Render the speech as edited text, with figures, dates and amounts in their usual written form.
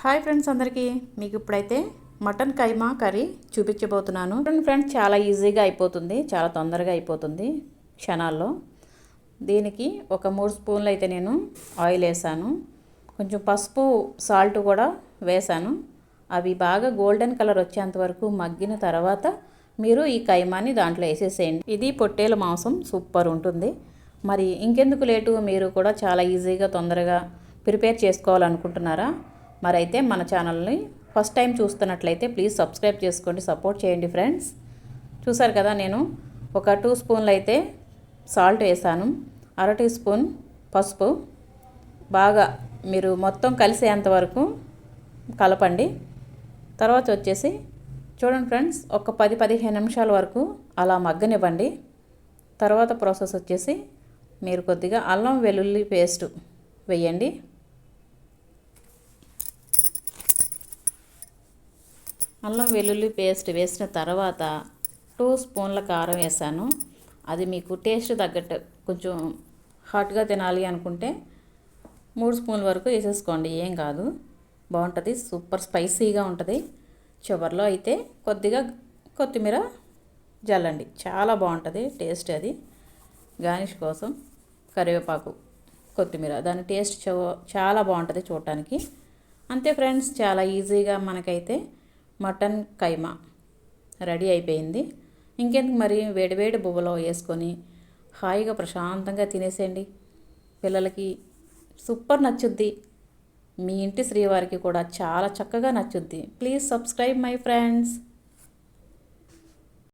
Hi friends, అందరికీ మీకు ఇప్పుడైతే మటన్ కైమా కర్రీ చూపించబోతున్నాను. ఫ్రెండ్స్, చాలా ఈజీగా అయిపోతుంది, చాలా తొందరగా అయిపోతుంది క్షణాల్లో. దీనికి ఒక 3 స్పూన్లు అయితే నేను ఆయిల్ వేసాను. కొంచెం పసుపు సాల్ట్ కూడా వేసాను. అవి బాగా గోల్డెన్ కలర్ వచ్చేంత వరకు మగ్గిన తర్వాత మీరు ఈ కైమాని దాంట్లో వేసేసేయండి. ఇది పొట్టేల మాంసం, సూపర్ ఉంటుంది. మరి ఇంకెందుకు లేటు, మీరు కూడా చాలా ఈజీగా తొందరగా ప్రిపేర్ చేసుకోవాలనుకుంటున్నారా? మరైతే మన ఛానల్ని ఫస్ట్ టైం చూస్తున్నట్లయితే ప్లీజ్ సబ్స్క్రైబ్ చేసుకోండి, సపోర్ట్ చేయండి ఫ్రెండ్స్. చూసారు కదా, నేను ఒక 2 స్పూన్లు అయితే సాల్ట్ వేసాను, 1/2 టీ స్పూన్ పసుపు. బాగా మీరు మొత్తం కలిసేంత వరకు కలపండి. తర్వాత వచ్చేసి చూడండి ఫ్రెండ్స్, ఒక 10-15 నిమిషాల వరకు అలా మగ్గనివ్వండి. తర్వాత ప్రాసెస్ వచ్చేసి మీరు కొద్దిగా అల్లం వెల్లుల్లి పేస్ట్ వేయండి. అల్లం వెల్లుల్లి పేస్ట్ వేసిన తర్వాత 2 స్పూన్ల కారం వేసాను. అది మీకు టేస్ట్ తగ్గట్టు, కొంచెం హాట్గా తినాలి అనుకుంటే 3 స్పూన్ల వరకు వేసేసుకోండి, ఏం కాదు, బాగుంటుంది, సూపర్ స్పైసీగా ఉంటుంది. చివరిలో అయితే కొద్దిగా కొత్తిమీర జల్లండి, చాలా బాగుంటుంది టేస్ట్. అది గార్నిష్ కోసం కరివేపాకు, కొత్తిమీర, దాని టేస్ట్ చాలా బాగుంటుంది చూడటానికి. అంతే ఫ్రెండ్స్, చాలా ఈజీగా మనకైతే మటన్ కైమా రెడీ అయిపోయింది. ఇంకెందుకు మరి, వేడివేడి బువ్వలో వేసుకొని హాయిగా ప్రశాంతంగా తినేసేయండి. పిల్లలకి సూపర్ నచ్చుద్ది, మీ ఇంటి శ్రీవారికి కూడా చాలా చక్కగా నచ్చుద్ది. Please subscribe my friends.